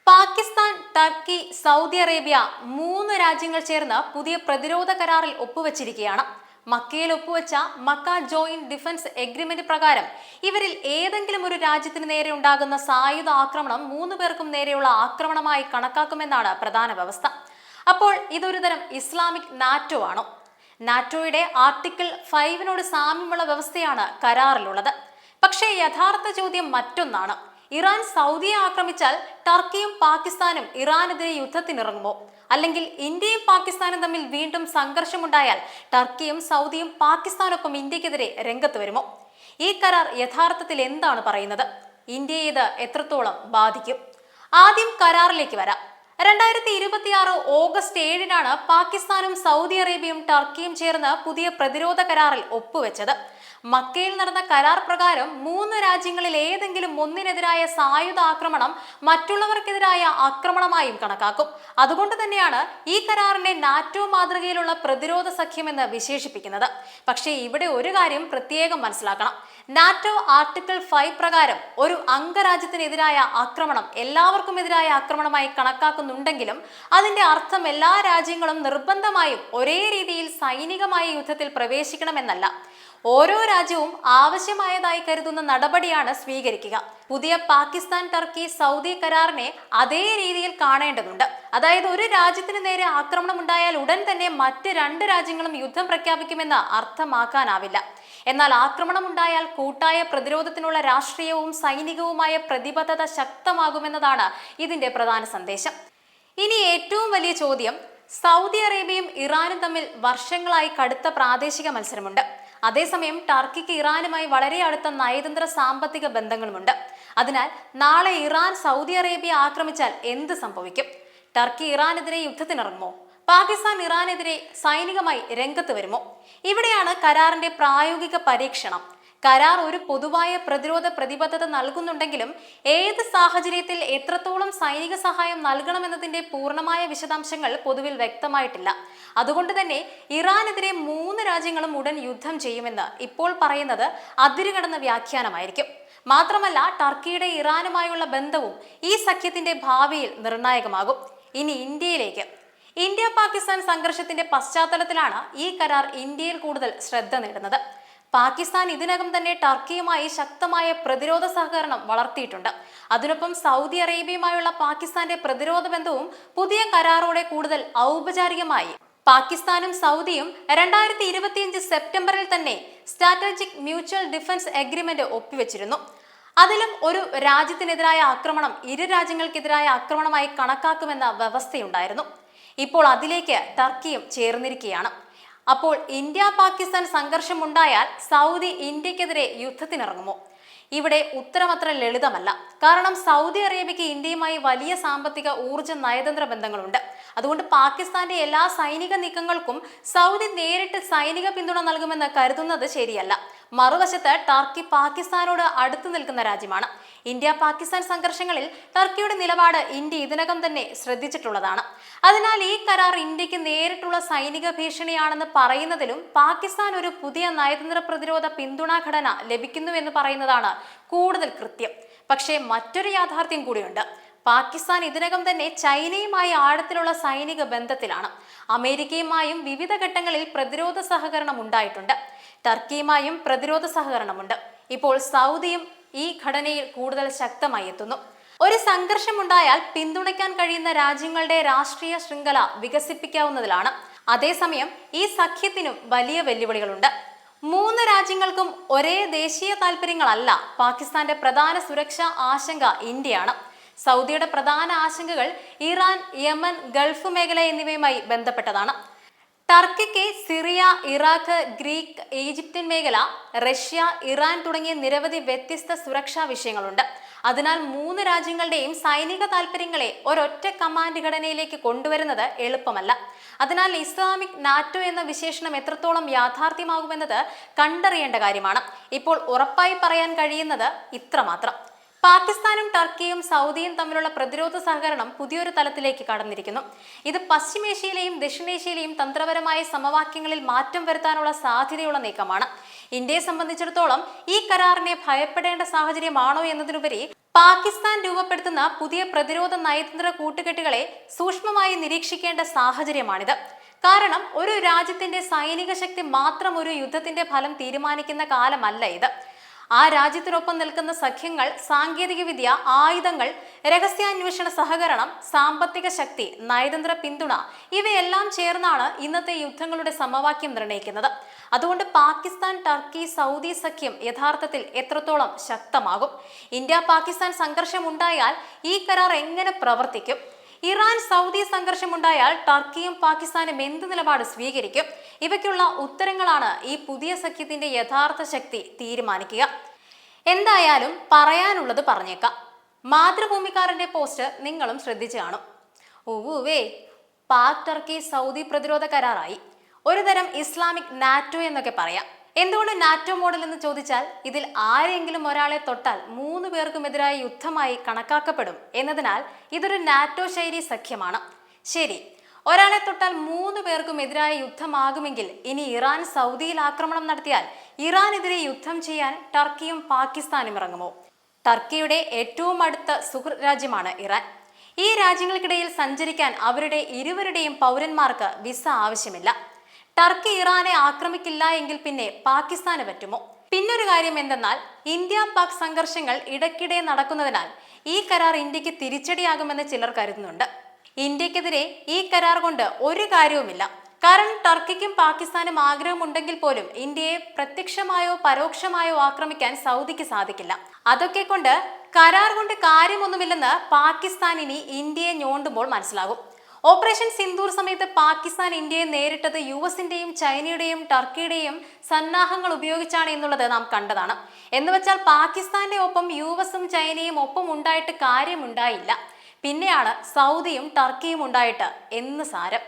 Pakistan, Turkey, Saudi Arabia മൂന്ന് രാജ്യങ്ങൾ ചേർന്ന് പുതിയ പ്രതിരോധ കരാറിൽ ഒപ്പുവച്ചിരിക്കുകയാണ്. മക്കയിൽ ഒപ്പുവെച്ച മക്ക ജോയിന്റ് ഡിഫൻസ് എഗ്രിമെന്റ് പ്രകാരം ഇവരിൽ ഏതെങ്കിലും ഒരു രാജ്യത്തിന് നേരെ ഉണ്ടാകുന്ന സായുധ ആക്രമണം മൂന്ന് പേർക്കും നേരെയുള്ള ആക്രമണമായി കണക്കാക്കുമെന്നാണ് പ്രധാന വ്യവസ്ഥ. അപ്പോൾ ഇതൊരു തരം ഇസ്ലാമിക് നാറ്റോ ആണോ? നാറ്റോയുടെ ആർട്ടിക്കിൾ 5 സാമ്യമുള്ള വ്യവസ്ഥയാണ് കരാറിലുള്ളത്. പക്ഷേ യഥാർത്ഥ ചോദ്യം മറ്റൊന്നാണ്. ഇറാൻ സൗദിയെ ആക്രമിച്ചാൽ ടർക്കിയും പാകിസ്ഥാനും ഇറാനെതിരെ യുദ്ധത്തിനിറങ്ങുമോ? അല്ലെങ്കിൽ ഇന്ത്യയും പാകിസ്ഥാനും തമ്മിൽ വീണ്ടും സംഘർഷമുണ്ടായാൽ ടർക്കിയും സൗദിയും പാകിസ്ഥാനൊപ്പം ഇന്ത്യക്കെതിരെ രംഗത്ത് വരുമോ? ഈ കരാർ യഥാർത്ഥത്തിൽ എന്താണ് പറയുന്നത്? ഇന്ത്യയെ ഇത് എത്രത്തോളം ബാധിക്കും? ആദ്യം കരാറിലേക്ക് വരാം. 2026 ഓഗസ്റ്റ് 7 പാകിസ്ഥാനും സൗദി അറേബ്യയും ടർക്കിയും ചേർന്ന് പുതിയ പ്രതിരോധ കരാറിൽ ഒപ്പുവെച്ചത്. മക്കയിൽ നടന്ന കരാർ പ്രകാരം മൂന്ന് രാജ്യങ്ങളിൽ ഏതെങ്കിലും ഒന്നിനെതിരായ സായുധ ആക്രമണം മറ്റുള്ളവർക്കെതിരായ ആക്രമണമായും കണക്കാക്കും. അതുകൊണ്ട് തന്നെയാണ് ഈ കരാറിനെ നാറ്റോ മാതൃകയിലുള്ള പ്രതിരോധ സഖ്യമെന്ന് വിശേഷിപ്പിക്കുന്നത്. പക്ഷേ ഇവിടെ ഒരു കാര്യം പ്രത്യേകം മനസ്സിലാക്കണം. നാറ്റോ ആർട്ടിക്കിൾ 5 പ്രകാരം ഒരു അംഗരാജ്യത്തിനെതിരായ ആക്രമണം എല്ലാവർക്കുമെതിരായ ആക്രമണമായി കണക്കാക്കുന്നുണ്ടെങ്കിലും അതിന്റെ അർത്ഥം എല്ലാ രാജ്യങ്ങളും നിർബന്ധമായും ഒരേ രീതിയിൽ സൈനികമായ യുദ്ധത്തിൽ പ്രവേശിക്കണമെന്നല്ല. ഓരോ രാജ്യവും ആവശ്യമായതായി കരുതുന്ന നടപടിയാണ് സ്വീകരിക്കുക. പുതിയ പാകിസ്ഥാൻ, ടർക്കി, സൗദി കരാറിനെ അതേ രീതിയിൽ കാണേണ്ടതുണ്ട്. അതായത് ഒരു രാജ്യത്തിന് നേരെ ആക്രമണം ഉണ്ടായാൽ ഉടൻ തന്നെ മറ്റ് രണ്ട് രാജ്യങ്ങളും യുദ്ധം പ്രഖ്യാപിക്കുമെന്ന് അർത്ഥമാക്കാനാവില്ല. എന്നാൽ ആക്രമണം ഉണ്ടായാൽ കൂട്ടായ പ്രതിരോധത്തിനുള്ള രാഷ്ട്രീയവും സൈനികവുമായ പ്രതിബദ്ധത ശക്തമാകുമെന്നതാണ് ഇതിന്റെ പ്രധാന സന്ദേശം. ഇനി ഏറ്റവും വലിയ ചോദ്യം, സൗദി അറേബ്യയും ഇറാനും തമ്മിൽ വർഷങ്ങളായി കടുത്ത പ്രാദേശിക മത്സരമുണ്ട്. അതേസമയം ടർക്കിക്ക് ഇറാനുമായി വളരെ അടുത്ത നയതന്ത്ര സാമ്പത്തിക ബന്ധങ്ങളുമുണ്ട്. അതിനാൽ നാളെ ഇറാൻ സൗദി അറേബ്യ ആക്രമിച്ചാൽ എന്ത് സംഭവിക്കും? ടർക്കി ഇറാനെതിരെ യുദ്ധത്തിനിറങ്ങുമോ? പാകിസ്ഥാൻ ഇറാനെതിരെ സൈനികമായി രംഗത്ത് വരുമോ? ഇവിടെയാണ് കരാറിന്റെ പ്രായോഗിക പരീക്ഷണം. കരാർ ഒരു പൊതുവായ പ്രതിരോധ പ്രതിബദ്ധത നൽകുന്നുണ്ടെങ്കിലും ഏത് സാഹചര്യത്തിൽ എത്രത്തോളം സൈനിക സഹായം നൽകണമെന്നതിന്റെ പൂർണ്ണമായ വിശദാംശങ്ങൾ പൊതുവിൽ വ്യക്തമായിട്ടില്ല. അതുകൊണ്ട് തന്നെ ഇറാനെതിരെ മൂന്ന് രാജ്യങ്ങളും ഉടൻ യുദ്ധം ചെയ്യുമെന്ന് ഇപ്പോൾ പറയുന്നത് അതിരുകടന്ന വ്യാഖ്യാനമായിരിക്കും. മാത്രമല്ല ടർക്കിയുടെ ഇറാനുമായുള്ള ബന്ധവും ഈ സഖ്യത്തിന്റെ ഭാവിയിൽ നിർണായകമാകും. ഇനി ഇന്ത്യയിലേക്ക്. ഇന്ത്യ പാകിസ്ഥാൻ സംഘർഷത്തിന്റെ പശ്ചാത്തലത്തിലാണ് ഈ കരാർ ഇന്ത്യയിൽ കൂടുതൽ ശ്രദ്ധ നേടുന്നത്. പാകിസ്ഥാൻ ഇതിനകം തന്നെ ടർക്കിയുമായി ശക്തമായ പ്രതിരോധ സഹകരണം വളർത്തിയിട്ടുണ്ട്. അതിനൊപ്പം സൗദി അറേബ്യയുമായുള്ള പാകിസ്ഥാന്റെ പ്രതിരോധ ബന്ധവും പുതിയ കരാറോടെ കൂടുതൽ ഔപചാരികമായി. പാകിസ്ഥാനും സൗദിയും 2025 സെപ്റ്റംബറിൽ തന്നെ സ്ട്രാറ്റജിക് മ്യൂച്വൽ ഡിഫൻസ് എഗ്രിമെന്റ് ഒപ്പുവെച്ചിരുന്നു. അതിലും ഒരു രാജ്യത്തിനെതിരായ ആക്രമണം ഇരു രാജ്യങ്ങൾക്കെതിരായ ആക്രമണമായി കണക്കാക്കുമെന്ന വ്യവസ്ഥയുണ്ടായിരുന്നു. ഇപ്പോൾ അതിലേക്ക് ടർക്കിയും ചേർന്നിരിക്കുകയാണ്. അപ്പോൾ ഇന്ത്യ പാകിസ്ഥാൻ സംഘർഷമുണ്ടായാൽ സൗദി ഇന്ത്യക്കെതിരെ യുദ്ധത്തിനിറങ്ങുമോ? ഇവിടെ ഉത്തരമത്ര ലളിതമല്ല. കാരണം സൗദി അറേബ്യയ്ക്ക് ഇന്ത്യയുമായി വലിയ സാമ്പത്തിക, ഊർജ്ജ, നയതന്ത്ര ബന്ധങ്ങളുണ്ട്. അതുകൊണ്ട് പാകിസ്ഥാന്റെ എല്ലാ സൈനിക നീക്കങ്ങൾക്കും സൗദി നേരിട്ട് സൈനിക പിന്തുണ നൽകുമെന്ന് കരുതുന്നത് ശരിയല്ല. മറുവശത്ത് ടർക്കി പാകിസ്ഥാനോട് അടുത്തു നിൽക്കുന്ന രാജ്യമാണ്. ഇന്ത്യ പാകിസ്ഥാൻ സംഘർഷങ്ങളിൽ ടർക്കിയുടെ നിലപാട് ഇന്ത്യ ഇതിനകം തന്നെ ശ്രദ്ധിച്ചിട്ടുള്ളതാണ്. അതിനാൽ ഈ കരാർ ഇന്ത്യക്ക് നേരിട്ടുള്ള സൈനിക ഭീഷണിയാണെന്ന് പറയുന്നതിലും പാകിസ്ഥാൻ ഒരു പുതിയ നയതന്ത്ര പ്രതിരോധ പിന്തുണാ ഘടന ലഭിക്കുന്നുവെന്ന് പറയുന്നതാണ് കൂടുതൽ കൃത്യം. പക്ഷേ മറ്റൊരു യാഥാർത്ഥ്യം കൂടിയുണ്ട്. പാകിസ്ഥാൻ ഇതിനകം തന്നെ ചൈനയുമായി ആഴത്തിലുള്ള സൈനിക ബന്ധത്തിലാണ്. അമേരിക്കയുമായും വിവിധ ഘട്ടങ്ങളിൽ പ്രതിരോധ സഹകരണം ഉണ്ടായിട്ടുണ്ട്. ടർക്കിയുമായും പ്രതിരോധ സഹകരണമുണ്ട്. ഇപ്പോൾ സൗദിയും ഈ ഘടനയിൽ കൂടുതൽ ശക്തമായി എത്തുന്നു. ഒരു സംഘർഷമുണ്ടായാൽ പിന്തുണയ്ക്കാൻ കഴിയുന്ന രാജ്യങ്ങളുടെ രാഷ്ട്രീയ ശൃംഖല വികസിപ്പിക്കാവുന്നതിലാണ്. അതേസമയം ഈ സഖ്യത്തിനും വലിയ വെല്ലുവിളികളുണ്ട്. മൂന്ന് രാജ്യങ്ങൾക്കും ഒരേ ദേശീയ താല്പര്യങ്ങളല്ല. പാകിസ്ഥാന്റെ പ്രധാന സുരക്ഷാ ആശങ്ക ഇന്ത്യയാണ്. സൗദിയുടെ പ്രധാന ആശങ്കകൾ ഇറാൻ, യമൻ, ഗൾഫ് മേഖല എന്നിവയുമായി ബന്ധപ്പെട്ടതാണ്. ടർക്കിക്ക് സിറിയ, ഇറാഖ്, ഗ്രീക്ക്, ഈജിപ്ഷ്യൻ മേഖല, റഷ്യ, ഇറാൻ തുടങ്ങിയ നിരവധി വ്യത്യസ്ത സുരക്ഷാ വിഷയങ്ങളുണ്ട്. അതിനാൽ മൂന്ന് രാജ്യങ്ങളുടെയും സൈനിക താല്പര്യങ്ങളെ ഒരൊറ്റ കമാൻഡ് ഘടനയിലേക്ക് കൊണ്ടുവരുന്നത് എളുപ്പമല്ല. അതിനാൽ ഇസ്ലാമിക് നാറ്റോ എന്ന വിശേഷണം എത്രത്തോളം യാഥാർത്ഥ്യമാകുമെന്നത് കണ്ടറിയേണ്ട കാര്യമാണ്. ഇപ്പോൾ ഉറപ്പായി പറയാൻ കഴിയുന്നത് ഇത്രമാത്രം: പാകിസ്ഥാനും ടർക്കിയും സൗദിയും തമ്മിലുള്ള പ്രതിരോധ സഹകരണം പുതിയൊരു തലത്തിലേക്ക് കടന്നിരിക്കുന്നു. ഇത് പശ്ചിമേഷ്യയിലെയും ദക്ഷിണേഷ്യയിലെയും തന്ത്രപരമായ സമവാക്യങ്ങളിൽ മാറ്റം വരുത്താനുള്ള സാധ്യതയുള്ള നീക്കമാണ്. ഇന്ത്യയെ സംബന്ധിച്ചിടത്തോളം ഈ കരാറിനെ ഭയപ്പെടേണ്ട സാഹചര്യമാണോ എന്നതിനുപരി പാകിസ്ഥാൻ രൂപപ്പെടുത്തുന്ന പുതിയ പ്രതിരോധ നയതന്ത്ര കൂട്ടുകെട്ടുകളെ സൂക്ഷ്മമായി നിരീക്ഷിക്കേണ്ട സാഹചര്യമാണിത്. കാരണം ഒരു രാജ്യത്തിന്റെ സൈനിക ശക്തി മാത്രം ഒരു യുദ്ധത്തിന്റെ ഫലം തീരുമാനിക്കുന്ന കാലമല്ല ഇത്. ആ രാജ്യത്തിനൊപ്പം നിൽക്കുന്ന സഖ്യങ്ങൾ, സാങ്കേതികവിദ്യ, ആയുധങ്ങൾ, രഹസ്യാന്വേഷണ സഹകരണം, സാമ്പത്തിക ശക്തി, നയതന്ത്ര പിന്തുണ ഇവയെല്ലാം ചേർന്നാണ് ഇന്നത്തെ യുദ്ധങ്ങളുടെ സമവാക്യം നിർണ്ണയിക്കുന്നത്. അതുകൊണ്ട് പാകിസ്ഥാൻ, ടർക്കി, സൗദി സഖ്യം യഥാർത്ഥത്തിൽ എത്രത്തോളം ശക്തമാകും? ഇന്ത്യ പാകിസ്ഥാൻ സംഘർഷം ഉണ്ടായാൽ ഈ കരാർ എങ്ങനെ പ്രവർത്തിക്കും? ഇറാൻ സൗദി സംഘർഷമുണ്ടായാൽ ടർക്കിയും പാകിസ്ഥാനും എന്ത് നിലപാട് സ്വീകരിക്കും? ഇവയ്ക്കുള്ള ഉത്തരങ്ങളാണ് ഈ പുതിയ സഖ്യത്തിന്റെ യഥാർത്ഥ ശക്തി തീരുമാനിക്കുക. എന്തായാലും പറയാനുള്ളത് പറഞ്ഞേക്കാം. മാതൃഭൂമിക്കാരന്റെ പോസ്റ്റ് നിങ്ങളും ശ്രദ്ധിച്ചു കാണും. ഉവ്വേ, പാക് ടർക്കി സൗദി പ്രതിരോധ കരാറായി. ഒരു തരം ഇസ്ലാമിക് നാറ്റോ എന്നൊക്കെ പറയാം. എന്തുകൊണ്ട് നാറ്റോ മോഡൽ എന്ന് ചോദിച്ചാൽ, ഇതിൽ ആരെങ്കിലും ഒരാളെ തൊട്ടാൽ 3 പേർക്കുമെതിരായ യുദ്ധമായി കണക്കാക്കപ്പെടും എന്നതിനാൽ ഇതൊരു നാറ്റോ ശൈലി സഖ്യമാണ്. ശരി, ഒരാളെ തൊട്ടാൽ 3 പേർക്കും എതിരായ യുദ്ധമാകുമെങ്കിൽ ഇനി ഇറാൻ സൗദിയിൽ ആക്രമണം നടത്തിയാൽ ഇറാനെതിരെ യുദ്ധം ചെയ്യാൻ ടർക്കിയും പാകിസ്ഥാനും ഇറങ്ങുമോ? ടർക്കിയുടെ ഏറ്റവും അടുത്ത സുഹൃത്ത് രാജ്യമാണ് ഇറാൻ. ഈ രാജ്യങ്ങൾക്കിടയിൽ സഞ്ചരിക്കാൻ അവരുടെ ഇരുവരുടെയും പൗരന്മാർക്ക് വിസ ആവശ്യമില്ല. ടർക്കി ഇറാനെ ആക്രമിക്കില്ല എങ്കിൽ പിന്നെ പാകിസ്ഥാന് പറ്റുമോ? പിന്നൊരു കാര്യം എന്തെന്നാൽ, ഇന്ത്യ പാക് സംഘർഷങ്ങൾ ഇടയ്ക്കിടെ നടക്കുന്നതിനാൽ ഈ കരാർ ഇന്ത്യക്ക് തിരിച്ചടിയാകുമെന്ന് ചിലർ കരുതുന്നുണ്ട്. ഇന്ത്യക്കെതിരെ ഈ കരാർ കൊണ്ട് ഒരു കാര്യവുമില്ല. കാരണം ടർക്കിക്കും പാകിസ്ഥാനും ആഗ്രഹമുണ്ടെങ്കിൽ പോലും ഇന്ത്യയെ പ്രത്യക്ഷമായോ പരോക്ഷമായോ ആക്രമിക്കാൻ സൗദിക്ക് സാധിക്കില്ല. അതൊക്കെ കൊണ്ട് കരാർ കൊണ്ട് കാര്യമൊന്നുമില്ലെന്ന് പാകിസ്ഥാൻ ഇനി ഇന്ത്യയെ ഞോണ്ടുമ്പോൾ മനസ്സിലാകും. ഓപ്പറേഷൻ സിന്ദൂർ സമയത്ത് പാകിസ്ഥാൻ ഇന്ത്യയെ നേരിട്ടത് US-ന്റെയും ചൈനയുടെയും ടർക്കിയുടെയും സന്നാഹങ്ങൾ ഉപയോഗിച്ചാണ് എന്നുള്ളത് നാം കണ്ടതാണ്. എന്നുവെച്ചാൽ പാകിസ്ഥാന്റെ ഒപ്പം US-ഉം ചൈനയും ഒപ്പം ഉണ്ടായിട്ട് കാര്യമുണ്ടായില്ല. പിന്നെയാണ് സൗദിയും ടർക്കിയും ഉണ്ടായിട്ട് എന്ന് സാരം.